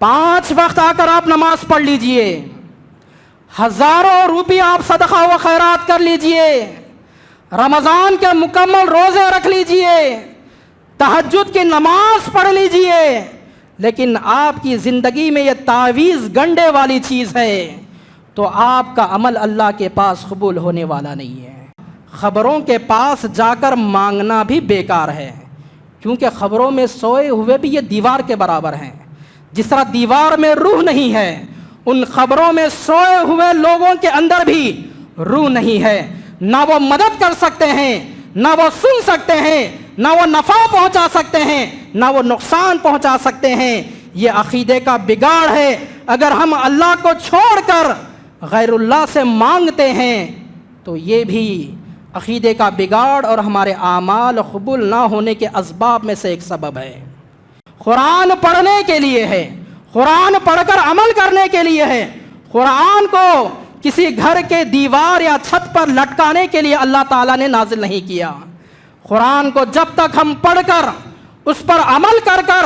5 وقت آ کر آپ نماز پڑھ لیجئے، ہزاروں روپیہ آپ صدقہ و خیرات کر لیجئے، رمضان کے مکمل روزے رکھ لیجئے، تہجد کی نماز پڑھ لیجئے، لیکن آپ کی زندگی میں یہ تعویذ گنڈے والی چیز ہے تو آپ کا عمل اللہ کے پاس قبول ہونے والا نہیں ہے۔ خبروں کے پاس جا کر مانگنا بھی بیکار ہے، کیونکہ خبروں میں سوئے ہوئے بھی یہ دیوار کے برابر ہیں۔ جس طرح دیوار میں روح نہیں ہے، ان خبروں میں سوئے ہوئے لوگوں کے اندر بھی روح نہیں ہے، نہ وہ مدد کر سکتے ہیں، نہ وہ سن سکتے ہیں، نہ وہ نفع پہنچا سکتے ہیں، نہ وہ نقصان پہنچا سکتے ہیں۔ یہ عقیدے کا بگاڑ ہے۔ اگر ہم اللہ کو چھوڑ کر غیر اللہ سے مانگتے ہیں تو یہ بھی عقیدے کا بگاڑ اور ہمارے اعمال قبول نہ ہونے کے اسباب میں سے ایک سبب ہے۔ قرآن پڑھنے کے لیے ہے، قرآن پڑھ کر عمل کرنے کے لیے ہے۔ قرآن کو کسی گھر کے دیوار یا چھت پر لٹکانے کے لیے اللہ تعالیٰ نے نازل نہیں کیا۔ قرآن کو جب تک ہم پڑھ کر اس پر عمل کر کر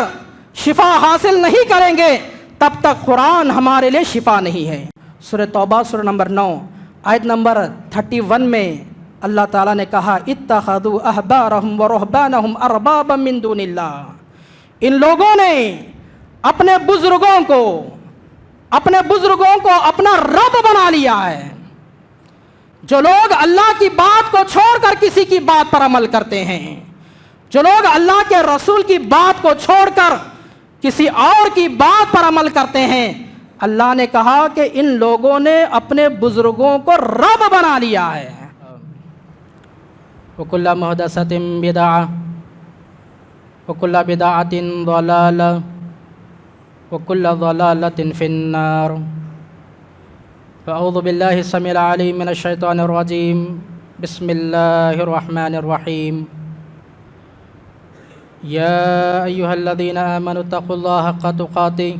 شفا حاصل نہیں کریں گے تب تک قرآن ہمارے لیے شفا نہیں ہے۔ سورہ توبہ سورہ نمبر 9 آیت نمبر 31 میں اللہ تعالیٰ نے کہا اتخذوا احبارهم ورهبانهم اربابا من دون اللہ۔ ان لوگوں نے اپنے بزرگوں کو اپنا رب بنا لیا ہے۔ جو لوگ اللہ کی بات کو چھوڑ کر کسی کی بات پر عمل کرتے ہیں، جو لوگ اللہ کے رسول کی بات کو چھوڑ کر کسی اور کی بات پر عمل کرتے ہیں، اللہ نے کہا کہ ان لوگوں نے اپنے بزرگوں کو رب بنا لیا ہے۔ وَكُلَّ مُحْدَثَةٍ بِدْعَةٍ وَكُلَّ بِدْعَةٍ ضَلَالَةٍ وَكُلَّ ضَلَالَةٍ فِي النَّارِ۔ فأعوذ بالله السميع العليم من الشيطان الرجيم، بسم الله الرحمن الرحيم۔ يا أيها الذين آمنوا اتقوا الله حق تقاته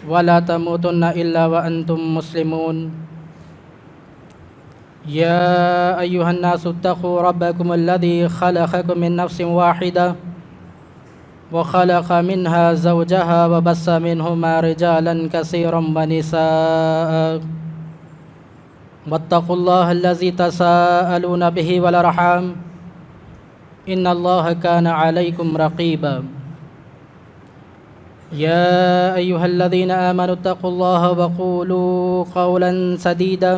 ولا تموتن إلا وأنتم مسلمون۔ يا أيها الناس اتقوا ربكم الذي خلقكم من نفس واحدة وخلق منها زوجها وبث منهما رجالا كثيرا ونساء واتقوا الله الذي تساءلون به والأرحام إن الله كان عليكم رقيبا۔ يا أيها الذين آمنوا اتقوا الله وقولوا قولا سديدا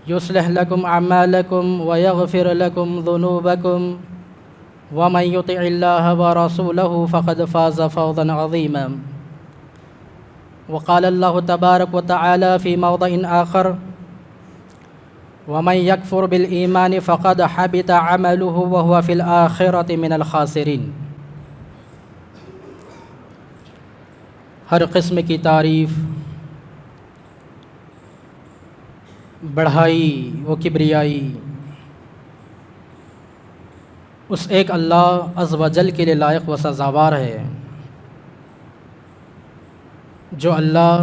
يصلح لكم أعمالكم ويغفر لكم ذنوبكم ومن يطع الله ورسوله فقد فاز فوزا عظيما۔ وقال الله تبارك وتعالى في موضع آخر ومن يكفر بالإيمان فقد حبط عمله وهو في الآخرة من الخاسرين۔ ہر قسم کی تعریف، بڑھائی و کبریائی اس ایک اللہ عز و جل کے لیے لائق و سزاوار ہے، جو اللہ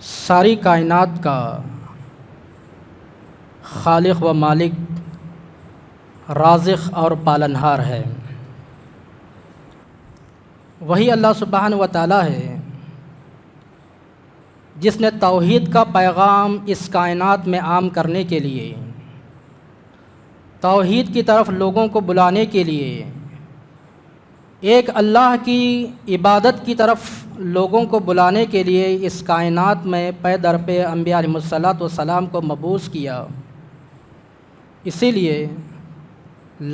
ساری کائنات کا خالق و مالک، رازق اور پالنہار ہے۔ وہی اللہ سبحانہ و تعالیٰ ہے جس نے توحید کا پیغام اس کائنات میں عام کرنے کے لیے، توحید کی طرف لوگوں کو بلانے کے لیے، ایک اللہ کی عبادت کی طرف لوگوں کو بلانے کے لیے اس کائنات میں پے در پے انبیاء علیہم الصلاۃ والسلام کو مبعوث کیا۔ اسی لیے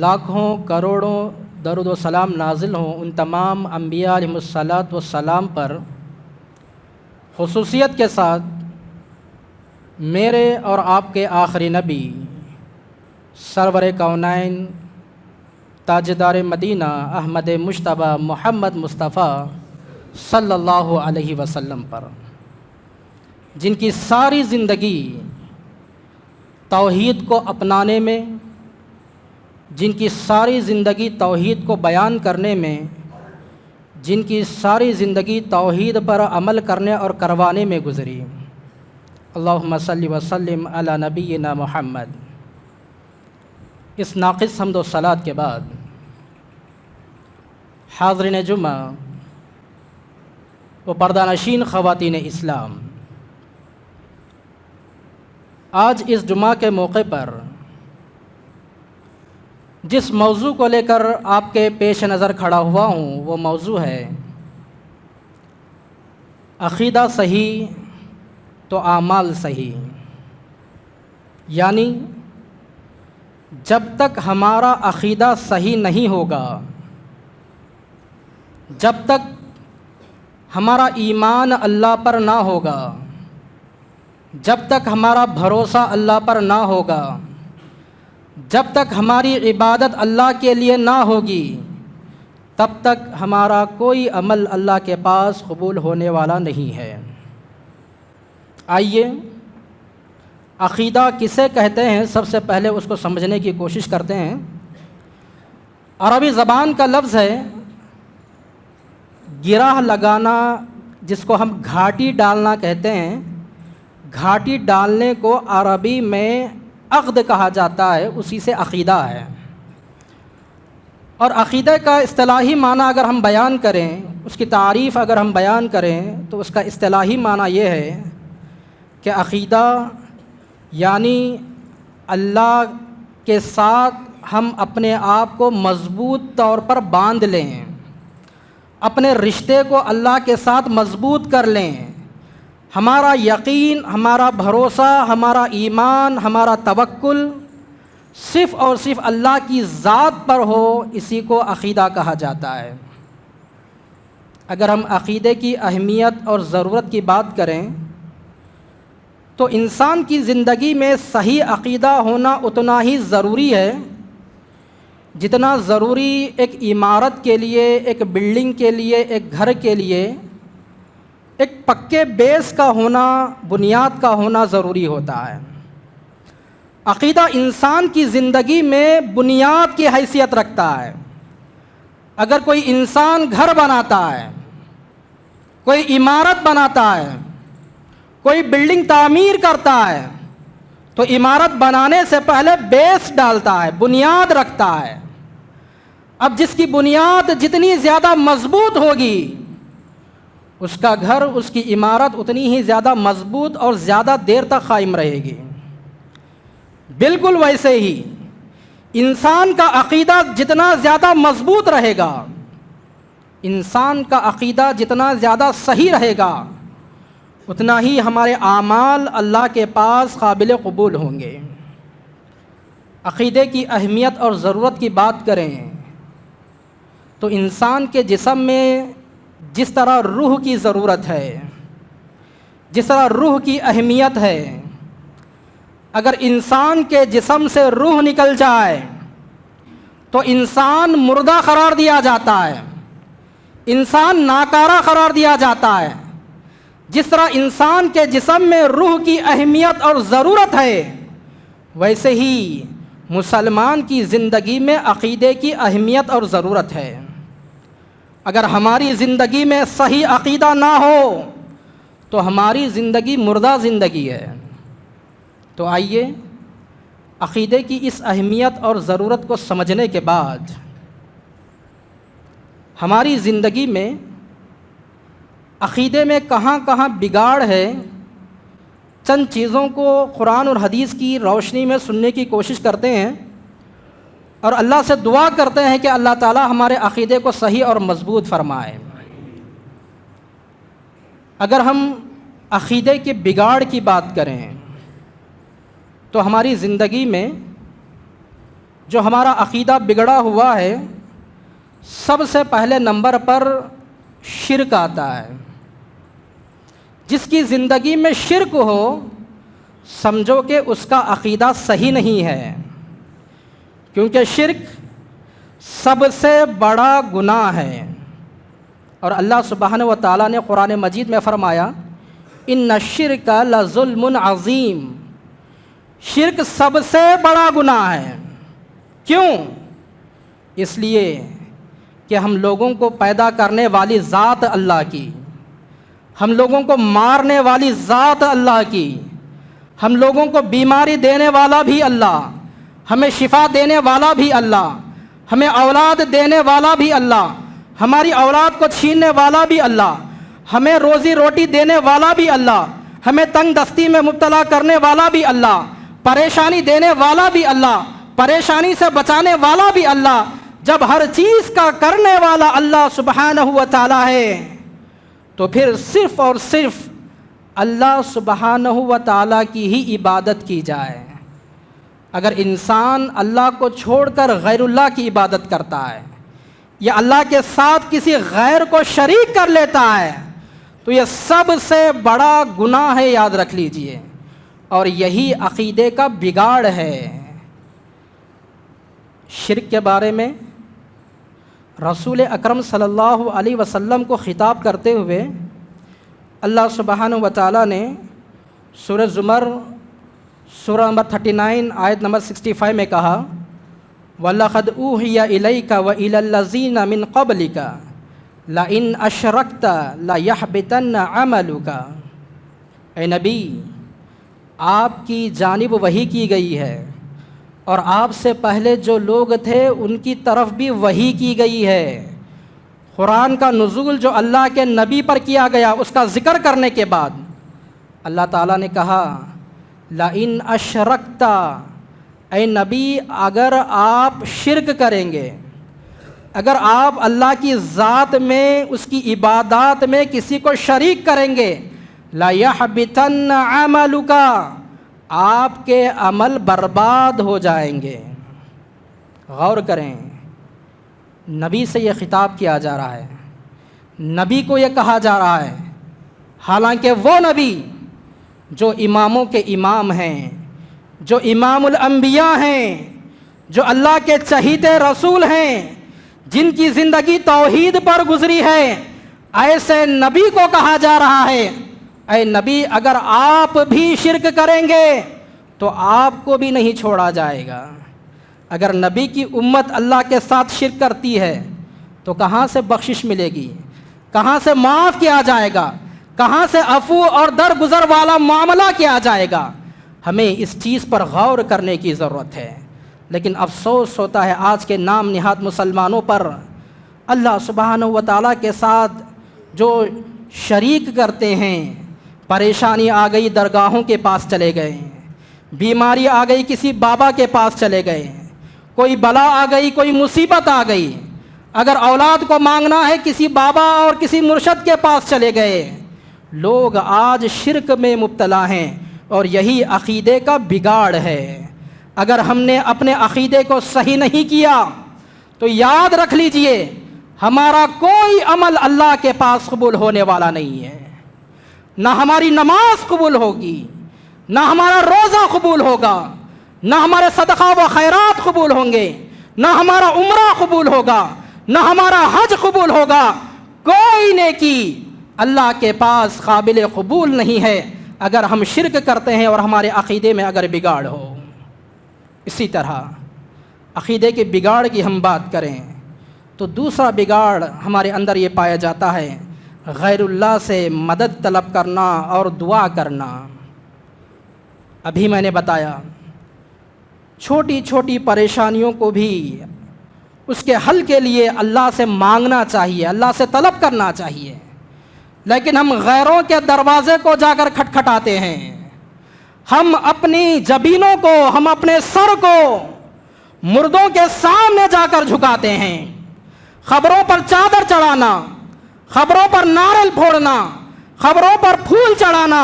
لاکھوں کروڑوں درود و سلام نازل ہوں ان تمام انبیاء علیہم الصلاۃ والسلام پر، خصوصیت کے ساتھ میرے اور آپ کے آخری نبی سرور کونین تاجدار مدینہ احمد مجتبیٰ محمد مصطفیٰ صلی اللہ علیہ وسلم پر، جن کی ساری زندگی توحید کو اپنانے میں، جن کی ساری زندگی توحید کو بیان کرنے میں، جن کی ساری زندگی توحید پر عمل کرنے اور کروانے میں گزری۔ اللہم صلی وسلم علی نبینا محمد۔ اس ناقص حمد و صلات کے بعد حاضرین جمعہ و پردہ نشین خواتین اسلام، آج اس جمعہ کے موقع پر جس موضوع کو لے کر آپ کے پیش نظر کھڑا ہوا ہوں وہ موضوع ہے عقیدہ صحیح تو اعمال صحیح۔ یعنی جب تک ہمارا عقیدہ صحیح نہیں ہوگا، جب تک ہمارا ایمان اللہ پر نہ ہوگا، جب تک ہمارا بھروسہ اللہ پر نہ ہوگا، جب تک ہماری عبادت اللہ کے لیے نہ ہوگی، تب تک ہمارا کوئی عمل اللہ کے پاس قبول ہونے والا نہیں ہے۔ آئیے عقیدہ کسے کہتے ہیں سب سے پہلے اس کو سمجھنے کی کوشش کرتے ہیں۔ عربی زبان کا لفظ ہے گرہ لگانا، جس کو ہم گھاٹی ڈالنا کہتے ہیں۔ گھاٹی ڈالنے کو عربی میں عقد کہا جاتا ہے، اسی سے عقیدہ ہے۔ اور عقیدہ کا اصطلاحی معنی اگر ہم بیان کریں، اس کی تعریف اگر ہم بیان کریں تو اس کا اصطلاحی معنی یہ ہے کہ عقیدہ یعنی اللہ کے ساتھ ہم اپنے آپ کو مضبوط طور پر باندھ لیں، اپنے رشتے کو اللہ کے ساتھ مضبوط کر لیں، ہمارا یقین، ہمارا بھروسہ، ہمارا ایمان، ہمارا توکل صرف اور صرف اللہ کی ذات پر ہو، اسی کو عقیدہ کہا جاتا ہے۔ اگر ہم عقیدے کی اہمیت اور ضرورت کی بات کریں تو انسان کی زندگی میں صحیح عقیدہ ہونا اتنا ہی ضروری ہے جتنا ضروری ایک عمارت کے لیے، ایک بلڈنگ کے لیے، ایک گھر کے لیے ایک پکے بیس کا ہونا، بنیاد کا ہونا ضروری ہوتا ہے۔ عقیدہ انسان کی زندگی میں بنیاد کی حیثیت رکھتا ہے۔ اگر کوئی انسان گھر بناتا ہے، کوئی عمارت بناتا ہے، کوئی بلڈنگ تعمیر کرتا ہے تو عمارت بنانے سے پہلے بیس ڈالتا ہے، بنیاد رکھتا ہے۔ اب جس کی بنیاد جتنی زیادہ مضبوط ہوگی، اس کا گھر، اس کی عمارت اتنی ہی زیادہ مضبوط اور زیادہ دیر تک قائم رہے گی۔ بالکل ویسے ہی انسان کا عقیدہ جتنا زیادہ مضبوط رہے گا، انسان کا عقیدہ جتنا زیادہ صحیح رہے گا، اتنا ہی ہمارے اعمال اللہ کے پاس قابل قبول ہوں گے۔ عقیدے کی اہمیت اور ضرورت کی بات کریں تو انسان کے جسم میں جس طرح روح کی ضرورت ہے، جس طرح روح کی اہمیت ہے، اگر انسان کے جسم سے روح نکل جائے تو انسان مردہ قرار دیا جاتا ہے، انسان ناکارہ قرار دیا جاتا ہے۔ جس طرح انسان کے جسم میں روح کی اہمیت اور ضرورت ہے، ویسے ہی مسلمان کی زندگی میں عقیدے کی اہمیت اور ضرورت ہے۔ اگر ہماری زندگی میں صحیح عقیدہ نہ ہو تو ہماری زندگی مردہ زندگی ہے۔ تو آئیے عقیدے کی اس اہمیت اور ضرورت کو سمجھنے کے بعد ہماری زندگی میں عقیدے میں کہاں کہاں بگاڑ ہے، چند چیزوں کو قرآن اور حدیث کی روشنی میں سننے کی کوشش کرتے ہیں اور اللہ سے دعا کرتے ہیں کہ اللہ تعالی ہمارے عقیدے کو صحیح اور مضبوط فرمائے۔ اگر ہم عقیدے کے بگاڑ کی بات کریں تو ہماری زندگی میں جو ہمارا عقیدہ بگڑا ہوا ہے، سب سے پہلے نمبر پر شرک آتا ہے۔ جس کی زندگی میں شرک ہو، سمجھو کہ اس کا عقیدہ صحیح نہیں ہے، کیونکہ شرک سب سے بڑا گناہ ہے۔ اور اللہ سبحانہ و تعالیٰ نے قرآن مجید میں فرمایا ان الشرک لظلم عظیم، شرک سب سے بڑا گناہ ہے۔ کیوں؟ اس لیے کہ ہم لوگوں کو پیدا کرنے والی ذات اللہ کی، ہم لوگوں کو مارنے والی ذات اللہ کی، ہم لوگوں کو بیماری دینے والا بھی اللہ، ہمیں شفا دینے والا بھی اللہ، ہمیں اولاد دینے والا بھی اللہ، ہماری اولاد کو چھیننے والا بھی اللہ، ہمیں روزی روٹی دینے والا بھی اللہ، ہمیں تنگ دستی میں مبتلا کرنے والا بھی اللہ، پریشانی دینے والا بھی اللہ، پریشانی سے بچانے والا بھی اللہ۔ جب ہر چیز کا کرنے والا اللہ سبحانہ و تعالی ہے تو پھر صرف اور صرف اللہ سبحانہ و تعالی کی ہی عبادت کی جائے۔ اگر انسان اللہ کو چھوڑ کر غیر اللہ کی عبادت کرتا ہے یا اللہ کے ساتھ کسی غیر کو شریک کر لیتا ہے تو یہ سب سے بڑا گناہ ہے، یاد رکھ لیجئے، اور یہی عقیدے کا بگاڑ ہے۔ شرک کے بارے میں رسول اکرم صلی اللہ علیہ وسلم کو خطاب کرتے ہوئے اللہ سبحانہ و تعالیٰ نے سورہ زمر سورہ نمبر 39 آیت نمبر 65 میں کہا وَلَقَدْ أُوحِيَ إِلَيْكَ وَإِلَى الَّذِينَ مِن قَبْلِكَ لَإِنْ أَشْرَكْتَ لَيَحْبِطَنَّ عَمَلُكَ۔ اے نبی، آپ کی جانب وحی کی گئی ہے اور آپ سے پہلے جو لوگ تھے ان کی طرف بھی وحی کی گئی ہے۔ قرآن کا نزول جو اللہ کے نبی پر کیا گیا اس کا ذکر کرنے کے بعد اللہ تعالیٰ نے کہا لَإِنْ أَشْرَكْتَ، اے نبی اگر آپ شرک کریں گے، اگر آپ اللہ کی ذات میں اس کی عبادات میں کسی کو شریک کریں گے لَيَحْبِطَنَّ عَمَلُكَ، آپ کے عمل برباد ہو جائیں گے۔ غور کریں، نبی سے یہ خطاب کیا جا رہا ہے، نبی کو یہ کہا جا رہا ہے، حالانکہ وہ نبی جو اماموں کے امام ہیں، جو امام الانبیاء ہیں، جو اللہ کے چہیتے رسول ہیں، جن کی زندگی توحید پر گزری ہے، ایسے نبی کو کہا جا رہا ہے اے نبی اگر آپ بھی شرک کریں گے تو آپ کو بھی نہیں چھوڑا جائے گا۔ اگر نبی کی امت اللہ کے ساتھ شرک کرتی ہے تو کہاں سے بخشش ملے گی، کہاں سے معاف کیا جائے گا، کہاں سے عفو اور درگزر والا معاملہ کیا جائے گا؟ ہمیں اس چیز پر غور کرنے کی ضرورت ہے۔ لیکن افسوس ہوتا ہے آج کے نام نہاد مسلمانوں پر، اللہ سبحانہ و تعالیٰ کے ساتھ جو شریک کرتے ہیں، پریشانی آ گئی درگاہوں کے پاس چلے گئے، بیماری آ گئی کسی بابا کے پاس چلے گئے، کوئی بلا آ گئی، کوئی مصیبت آ گئی، اگر اولاد کو مانگنا ہے کسی بابا اور کسی مرشد کے پاس چلے گئے۔ لوگ آج شرک میں مبتلا ہیں اور یہی عقیدے کا بگاڑ ہے۔ اگر ہم نے اپنے عقیدے کو صحیح نہیں کیا تو یاد رکھ لیجئے ہمارا کوئی عمل اللہ کے پاس قبول ہونے والا نہیں ہے۔ نہ ہماری نماز قبول ہوگی، نہ ہمارا روزہ قبول ہوگا، نہ ہمارے صدقہ و خیرات قبول ہوں گے، نہ ہمارا عمرہ قبول ہوگا، نہ ہمارا حج قبول ہوگا۔ کوئی نیکی اللہ کے پاس قابل قبول نہیں ہے اگر ہم شرک کرتے ہیں اور ہمارے عقیدے میں اگر بگاڑ ہو۔ اسی طرح عقیدے کے بگاڑ کی ہم بات کریں تو دوسرا بگاڑ ہمارے اندر یہ پایا جاتا ہے غیر اللہ سے مدد طلب کرنا اور دعا کرنا۔ ابھی میں نے بتایا چھوٹی چھوٹی پریشانیوں کو بھی اس کے حل کے لیے اللہ سے مانگنا چاہیے، اللہ سے طلب کرنا چاہیے، لیکن ہم غیروں کے دروازے کو جا کر کھٹکھٹاتے ہیں۔ ہم اپنی جبینوں کو، ہم اپنے سر کو مردوں کے سامنے جا کر جھکاتے ہیں۔ خبروں پر چادر چڑھانا، خبروں پر ناریل پھوڑنا، خبروں پر پھول چڑھانا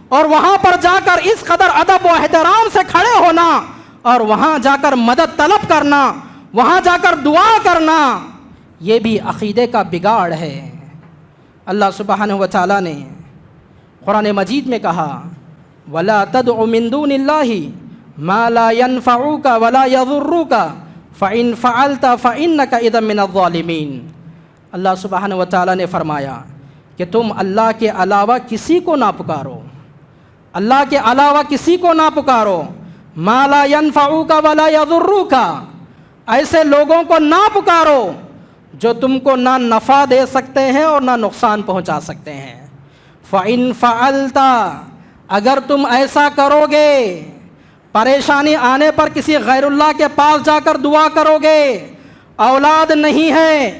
اور وہاں پر جا کر اس قدر ادب و احترام سے کھڑے ہونا اور وہاں جا کر مدد طلب کرنا، وہاں جا کر دعا کرنا، یہ بھی عقیدے کا بگاڑ ہے۔ اللہ سبحانہ و تعالیٰ نے قرآن مجید میں کہا وَلَا تَدْعُ مِن دُونِ اللَّهِ مَا لَا يَنفَعُكَ وَلَا يَضُرُّكَ فَإِن فَعَلْتَ فَإِنَّكَ إِذًا مِّنَ الظَّالِمِينَ۔ اللہ سبحانہ و تعالیٰ نے فرمایا کہ تم اللہ کے علاوہ کسی کو نہ پکارو، اللہ کے علاوہ کسی کو نہ پکارو، مَا لَا يَنفَعُكَ وَلَا يَضُرُّكَ، ایسے لوگوں کو نہ پکارو جو تم کو نہ نفع دے سکتے ہیں اور نہ نقصان پہنچا سکتے ہیں۔ فَإِن فَعَلْتَ، اگر تم ایسا کرو گے، پریشانی آنے پر کسی غیر اللہ کے پاس جا کر دعا کرو گے، اولاد نہیں ہے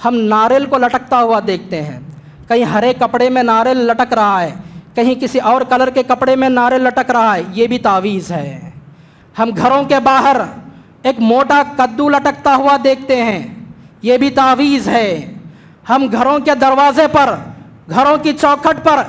ہم ناریل کو لٹکتا ہوا دیکھتے ہیں، کہیں ہرے کپڑے میں ناریل لٹک رہا ہے، کہیں کسی اور کلر کے کپڑے میں ناریل لٹک رہا ہے، یہ بھی تعویذ ہے۔ ہم گھروں کے باہر ایک موٹا کدو لٹکتا ہوا دیکھتے ہیں، یہ بھی تعویذ ہے۔ ہم گھروں کے دروازے پر، گھروں کی چوکھٹ پر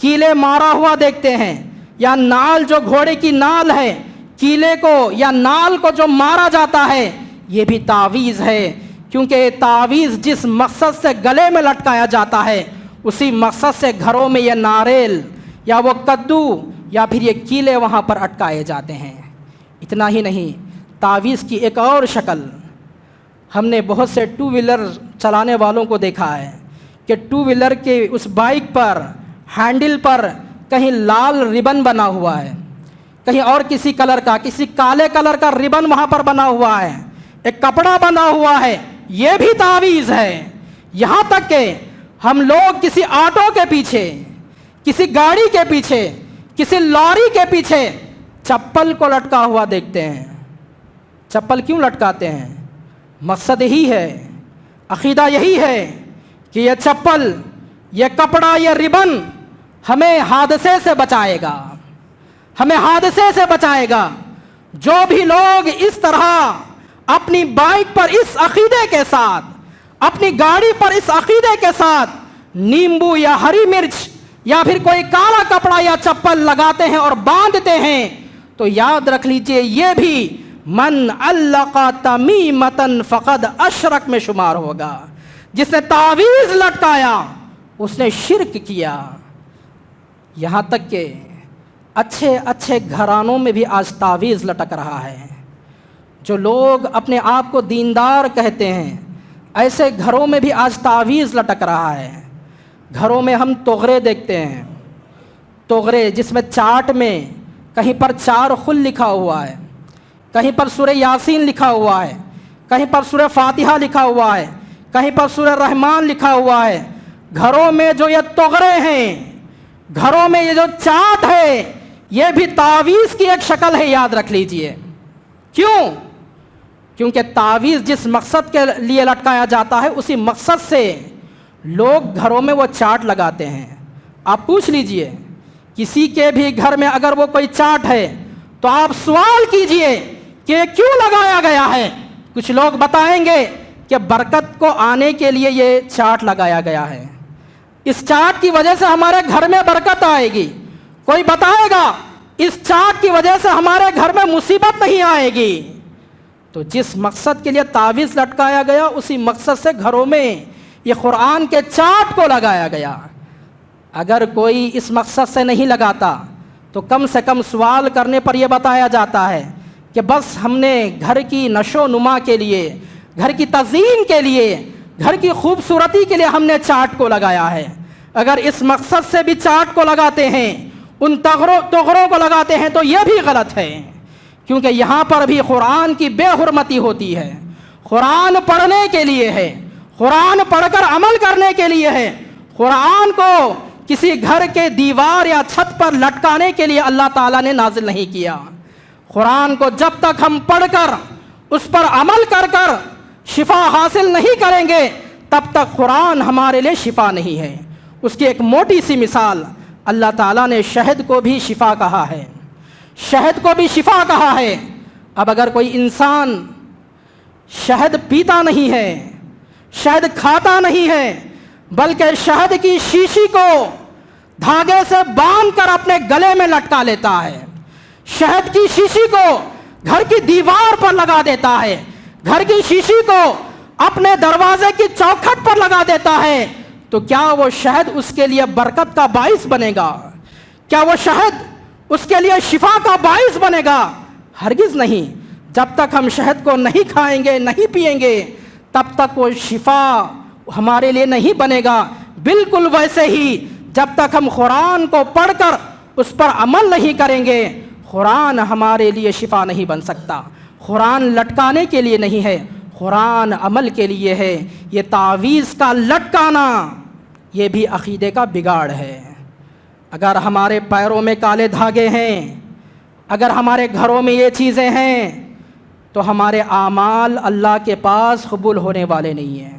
کیلے مارا ہوا دیکھتے ہیں، یا نال جو گھوڑے کی نال ہے، کیلے کو یا نال کو جو مارا جاتا ہے، یہ بھی تعویذ ہے، کیونکہ تعویذ جس مقصد سے گلے میں لٹکایا جاتا ہے اسی مقصد سے گھروں میں یہ ناریل یا وہ کدو یا پھر یہ کیلے وہاں پر اٹکائے جاتے ہیں۔ اتنا ہی نہیں، تعویذ کی ایک اور شکل ہم نے بہت سے ٹو ویلر چلانے والوں کو دیکھا ہے کہ ٹو ویلر کے اس بائک پر ہینڈل پر کہیں لال ربن بنا ہوا ہے، کہیں اور کسی کلر کا، کسی کالے کلر کا ربن وہاں پر بنا ہوا ہے، ایک کپڑا بنا ہوا ہے، یہ بھی تعویذ ہے۔ یہاں تک کہ ہم لوگ کسی آٹو کے پیچھے، کسی گاڑی کے پیچھے، کسی لاری کے پیچھے چپل کو لٹکا ہوا دیکھتے ہیں۔ چپل کیوں لٹکاتے ہیں؟ مقصد یہی ہے، عقیدہ یہی ہے کہ یہ چپل، یہ کپڑا، یہ ربن ہمیں حادثے سے بچائے گا، ہمیں حادثے سے بچائے گا۔ جو بھی لوگ اس طرح اپنی بائک پر اس عقیدے کے ساتھ، اپنی گاڑی پر اس عقیدے کے ساتھ نیمبو یا ہری مرچ یا پھر کوئی کالا کپڑا یا چپل لگاتے ہیں اور باندھتے ہیں، تو یاد رکھ لیجئے یہ بھی من علق تمیمتن فقد اشرک میں شمار ہوگا۔ جس نے تعویذ لٹکایا اس نے شرک کیا۔ یہاں تک کہ اچھے اچھے گھرانوں میں بھی آج تعویذ لٹک رہا ہے۔ جو لوگ اپنے آپ کو دیندار کہتے ہیں ایسے گھروں میں بھی آج تعویذ لٹک رہا ہے۔ گھروں میں ہم تغرے دیکھتے ہیں، تغرے جس میں چارٹ میں کہیں پر 4 خل لکھا ہوا ہے، کہیں پر سورہ یاسین لکھا ہوا ہے، کہیں پر سورہ فاتحہ لکھا ہوا ہے، کہیں پر سورہ رحمان لکھا ہوا ہے۔ گھروں میں جو یہ تغرے ہیں، گھروں میں یہ جو چارٹ ہے، یہ بھی تعویذ کی ایک شکل ہے، یاد رکھ لیجئے۔ کیوں؟ کیونکہ تعویذ جس مقصد کے لیے لٹکایا جاتا ہے اسی مقصد سے لوگ گھروں میں وہ چارٹ لگاتے ہیں۔ آپ پوچھ لیجئے کسی کے بھی گھر میں اگر وہ کوئی چارٹ ہے تو آپ سوال کیجئے کہ کیوں لگایا گیا ہے؟ کچھ لوگ بتائیں گے کہ برکت کو آنے کے لیے یہ چارٹ لگایا گیا ہے، اس چارٹ کی وجہ سے ہمارے گھر میں برکت آئے گی۔ کوئی بتائے گا اس چارٹ کی وجہ سے ہمارے گھر میں مصیبت نہیں آئے گی۔ تو جس مقصد کے لیے تعویذ لٹکایا گیا اسی مقصد سے گھروں میں یہ قرآن کے چارٹ کو لگایا گیا۔ اگر کوئی اس مقصد سے نہیں لگاتا تو کم سے کم سوال کرنے پر یہ بتایا جاتا ہے کہ بس ہم نے گھر کی نشو و نما کے لیے، گھر کی تزئین کے لیے، گھر کی خوبصورتی کے لیے ہم نے چارٹ کو لگایا ہے۔ اگر اس مقصد سے بھی چارٹ کو لگاتے ہیں، ان تغروں کو لگاتے ہیں تو یہ بھی غلط ہے، کیونکہ یہاں پر بھی قرآن کی بے حرمتی ہوتی ہے۔ قرآن پڑھنے کے لیے ہے، قرآن پڑھ کر عمل کرنے کے لیے ہے۔ قرآن کو کسی گھر کے دیوار یا چھت پر لٹکانے کے لیے اللہ تعالیٰ نے نازل نہیں کیا۔ قرآن کو جب تک ہم پڑھ کر اس پر عمل کر کر شفا حاصل نہیں کریں گے تب تک قرآن ہمارے لیے شفا نہیں ہے۔ اس کی ایک موٹی سی مثال، اللہ تعالیٰ نے شہد کو بھی شفا کہا ہے، شہد کو بھی شفا کہا ہے۔ اب اگر کوئی انسان شہد پیتا نہیں ہے، شہد کھاتا نہیں ہے، بلکہ شہد کی شیشی کو دھاگے سے باندھ کر اپنے گلے میں لٹکا لیتا ہے، شہد کی شیشی کو گھر کی دیوار پر لگا دیتا ہے، گھر کی شیشی کو اپنے دروازے کی چوکھٹ پر لگا دیتا ہے، تو کیا وہ شہد اس کے لیے برکت کا باعث بنے گا؟ کیا وہ شہد اس کے لیے شفا کا باعث بنے گا؟ ہرگز نہیں۔ جب تک ہم شہد کو نہیں کھائیں گے، نہیں پئیں گے، تب تک وہ شفا ہمارے لیے نہیں بنے گا۔ بالکل ویسے ہی جب تک ہم قرآن کو پڑھ کر اس پر عمل نہیں کریں گے، قرآن ہمارے لیے شفا نہیں بن سکتا۔ قرآن لٹکانے کے لیے نہیں ہے، قرآن عمل کے لیے ہے۔ یہ تعویذ کا لٹکانا یہ بھی عقیدے کا بگاڑ ہے۔ اگر ہمارے پیروں میں کالے دھاگے ہیں، اگر ہمارے گھروں میں یہ چیزیں ہیں تو ہمارے اعمال اللہ کے پاس قبول ہونے والے نہیں ہیں۔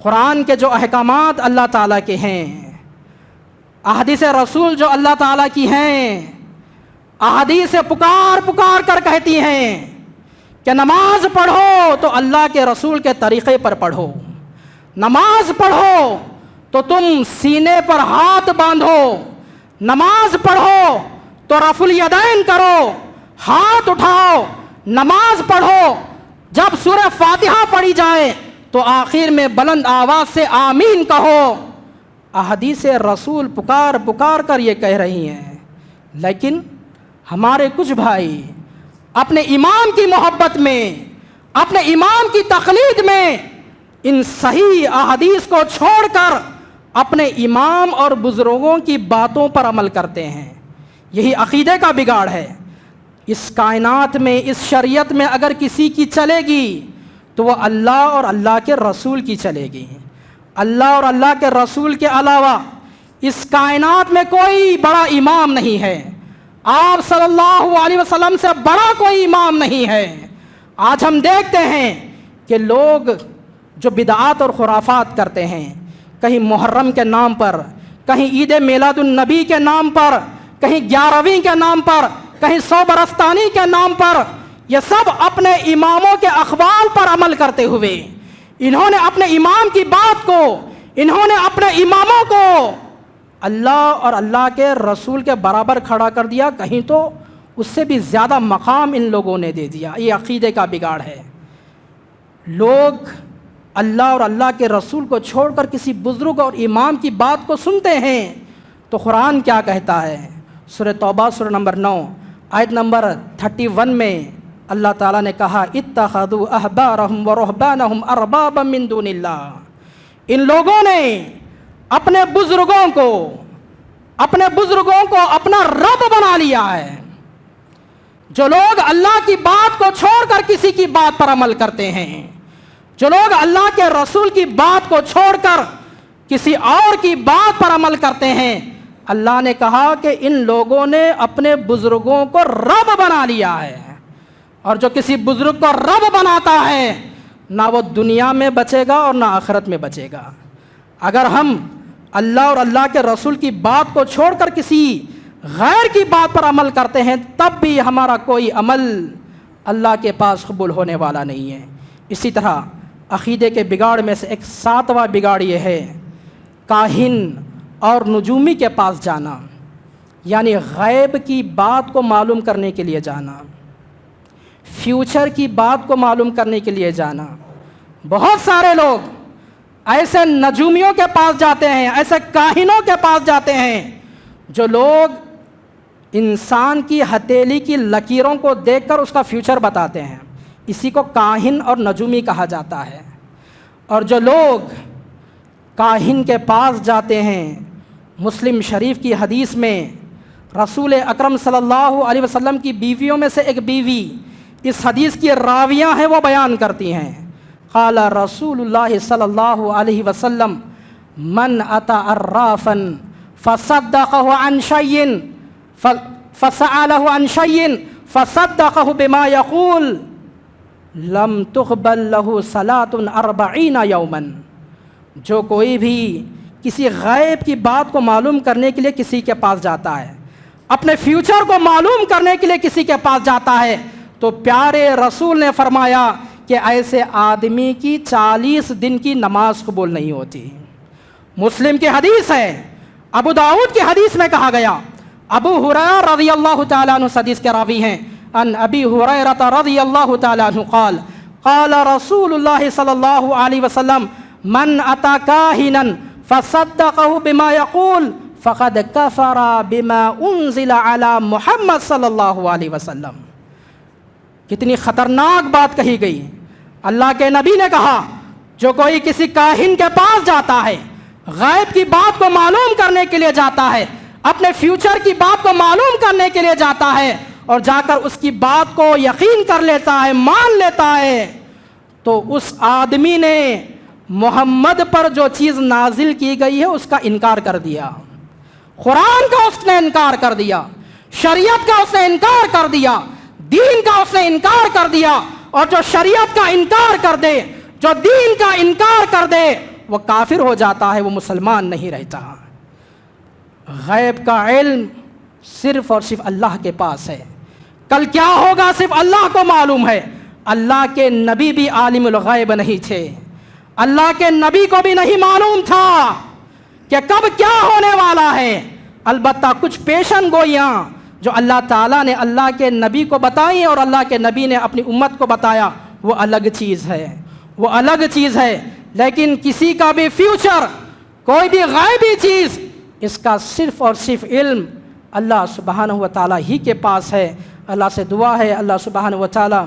قرآن کے جو احکامات اللہ تعالیٰ کے ہیں، احادیث رسول جو اللہ تعالیٰ کی ہیں، احادیث پکار پکار کر کہتی ہیں کہ نماز پڑھو تو اللہ کے رسول کے طریقے پر پڑھو، نماز پڑھو تو تم سینے پر ہاتھ باندھو، نماز پڑھو تو رفع الیدین کرو، ہاتھ اٹھاؤ، نماز پڑھو جب سورہ فاتحہ پڑھی جائے تو آخر میں بلند آواز سے آمین کہو۔ احادیث رسول پکار پکار کر یہ کہہ رہی ہیں، لیکن ہمارے کچھ بھائی اپنے امام کی محبت میں، اپنے امام کی تقلید میں ان صحیح احادیث کو چھوڑ کر اپنے امام اور بزرگوں کی باتوں پر عمل کرتے ہیں۔ یہی عقیدے کا بگاڑ ہے۔ اس کائنات میں، اس شریعت میں اگر کسی کی چلے گی تو وہ اللہ اور اللہ کے رسول کی چلے گی۔ اللہ اور اللہ کے رسول کے علاوہ اس کائنات میں کوئی بڑا امام نہیں ہے، آپ صلی اللہ علیہ وسلم سے بڑا کوئی امام نہیں ہے۔ آج ہم دیکھتے ہیں کہ لوگ جو بدعات اور خرافات کرتے ہیں، کہیں محرم کے نام پر، کہیں عید میلاد النبی کے نام پر، کہیں 11ویں کے نام پر، کہیں 100 برستانی کے نام پر، یہ سب اپنے اماموں کے اقوال پر عمل کرتے ہوئے انہوں نے اپنے امام کی بات کو، انہوں نے اپنے اماموں کو اللہ اور اللہ کے رسول کے برابر کھڑا کر دیا، کہیں تو اس سے بھی زیادہ مقام ان لوگوں نے دے دیا۔ یہ عقیدے کا بگاڑ ہے۔ لوگ اللہ اور اللہ کے رسول کو چھوڑ کر کسی بزرگ اور امام کی بات کو سنتے ہیں تو قرآن کیا کہتا ہے؟ سورہ توبہ سورہ نمبر 9 آیت نمبر 31 میں اللہ تعالیٰ نے کہا اتخذوا احبارهم ورهبانهم اربابا من دون اللہ، ان لوگوں نے اپنے بزرگوں کو اپنا رب بنا لیا ہے۔ جو لوگ اللہ کی بات کو چھوڑ کر کسی کی بات پر عمل کرتے ہیں، جو لوگ اللہ کے رسول کی بات کو چھوڑ کر کسی اور کی بات پر عمل کرتے ہیں، اللہ نے کہا کہ ان لوگوں نے اپنے بزرگوں کو رب بنا لیا ہے۔ اور جو کسی بزرگ کو رب بناتا ہے نہ وہ دنیا میں بچے گا اور نہ آخرت میں بچے گا۔ اگر ہم اللہ اور اللہ کے رسول کی بات کو چھوڑ کر کسی غیر کی بات پر عمل کرتے ہیں تب بھی ہمارا کوئی عمل اللہ کے پاس قبول ہونے والا نہیں ہے۔ اسی طرح عقیدے کے بگاڑ میں سے ایک 7واں بگاڑ یہ ہے کاہن اور نجومی کے پاس جانا، یعنی غیب کی بات کو معلوم کرنے کے لیے جانا، فیوچر کی بات کو معلوم کرنے کے لیے جانا۔ بہت سارے لوگ ایسے نجومیوں کے پاس جاتے ہیں، ایسے کاہنوں کے پاس جاتے ہیں جو لوگ انسان کی ہتھیلی کی لکیروں کو دیکھ کر اس کا فیوچر بتاتے ہیں، اسی کو کاہن اور نجومی کہا جاتا ہے۔ اور جو لوگ کاہن کے پاس جاتے ہیں، مسلم شریف کی حدیث میں رسول اکرم صلی اللہ علیہ وسلم کی بیویوں میں سے ایک بیوی، اس حدیث کی راویاں ہیں، وہ بیان کرتی ہیں قال رسول اللہ صلی اللہ علیہ وسلم من اتی عرافا فصدقه عن شيء فسأله عن شيء فصدقه بما يقول لم تقبل له صلاة 40 يوما۔ جو کوئی بھی کسی غیب کی بات کو معلوم کرنے کے لیے کسی کے پاس جاتا ہے، اپنے فیوچر کو معلوم کرنے کے لیے کسی کے پاس جاتا ہے، تو پیارے رسول نے فرمایا کہ ایسے آدمی کی 40 دن کی نماز قبول نہیں ہوتی۔ مسلم کی حدیث ہے، ابو داؤد کی حدیث میں کہا گیا، ابو ہریرہ رضی اللہ تعالیٰ عنہ حدیث کے راوی ہیں، ان ابی ہریرہ رضی اللہ تعالیٰ عنہ قال قال رسول اللہ صلی اللہ علیہ وسلم من اتی کاہنا فصدقه بما يقول فقد کفر بما انزل علی محمد صلی اللہ علیہ وسلم۔ کتنی خطرناک بات کہی گئی۔ اللہ کے نبی نے کہا جو کوئی کسی کاہن کے پاس جاتا ہے، غیب کی بات کو معلوم کرنے کے لیے جاتا ہے، اپنے فیوچر کی بات کو معلوم کرنے کے لیے جاتا ہے اور جا کر اس کی بات کو یقین کر لیتا ہے، مان لیتا ہے، تو اس آدمی نے محمد پر جو چیز نازل کی گئی ہے اس کا انکار کر دیا، قرآن کا اس نے انکار کر دیا، شریعت کا اس نے انکار کر دیا، دین کا اس نے انکار کر دیا۔ اور جو شریعت کا انکار کر دے، جو دین کا انکار کر دے، وہ کافر ہو جاتا ہے، وہ مسلمان نہیں رہتا۔ غیب کا علم صرف اور صرف اللہ کے پاس ہے۔ کل کیا ہوگا صرف اللہ کو معلوم ہے۔ اللہ کے نبی بھی عالم الغیب نہیں تھے، اللہ کے نبی کو بھی نہیں معلوم تھا کہ کب کیا ہونے والا ہے۔ البتہ کچھ پیشن گوئیاں جو اللہ تعالیٰ نے اللہ کے نبی کو بتائی اور اللہ کے نبی نے اپنی امت کو بتایا، وہ الگ چیز ہے، وہ الگ چیز ہے۔ لیکن کسی کا بھی فیوچر، کوئی بھی غیبی چیز، اس کا صرف اور صرف علم اللہ سبحانہ و تعالیٰ ہی کے پاس ہے۔ اللہ سے دعا ہے اللہ سبحانہ و تعالیٰ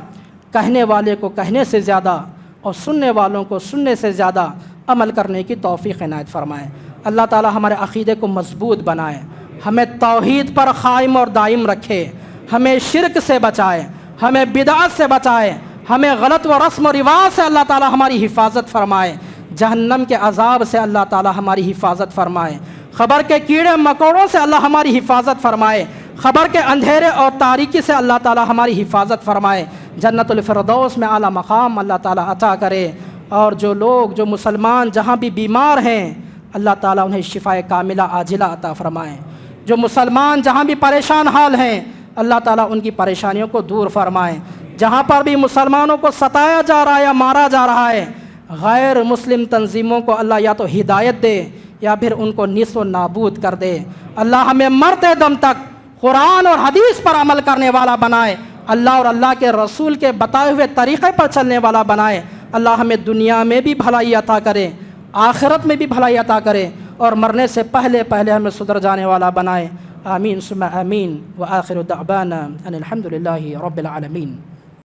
کہنے والے کو کہنے سے زیادہ اور سننے والوں کو سننے سے زیادہ عمل کرنے کی توفیق عنایت فرمائے۔ اللہ تعالیٰ ہمارے عقیدے کو مضبوط بنائے، ہمیں توحید پر قائم اور دائم رکھے، ہمیں شرک سے بچائے، ہمیں بدعت سے بچائے، ہمیں غلط و رسم و رواج سے اللہ تعالیٰ ہماری حفاظت فرمائے، جہنم کے عذاب سے اللہ تعالیٰ ہماری حفاظت فرمائے، خبر کے کیڑے مکوڑوں سے اللہ ہماری حفاظت فرمائے، خبر کے اندھیرے اور تاریکی سے اللہ تعالیٰ ہماری حفاظت فرمائے، جنت الفردوس میں اعلیٰ مقام اللہ تعالیٰ عطا کرے۔ اور جو مسلمان جہاں بھی بیمار ہیں اللہ تعالیٰ انہیں شفائے کاملہ عاجلہ عطا فرمائے۔ جو مسلمان جہاں بھی پریشان حال ہیں اللہ تعالیٰ ان کی پریشانیوں کو دور فرمائے۔ جہاں پر بھی مسلمانوں کو ستایا جا رہا ہے یا مارا جا رہا ہے، غیر مسلم تنظیموں کو اللہ یا تو ہدایت دے یا پھر ان کو نیست و نابود کر دے۔ اللہ ہمیں مرتے دم تک قرآن اور حدیث پر عمل کرنے والا بنائے، اللہ اور اللہ کے رسول کے بتائے ہوئے طریقے پر چلنے والا بنائے۔ اللہ ہمیں دنیا میں بھی بھلائی عطا کرے، آخرت میں بھی بھلائی عطا کرے، اور مرنے سے پہلے ہمیں سدھر جانے والا بنائے۔ آمین ثم آمین، وآخر دعوانا ان الحمد للہ رب العالمین۔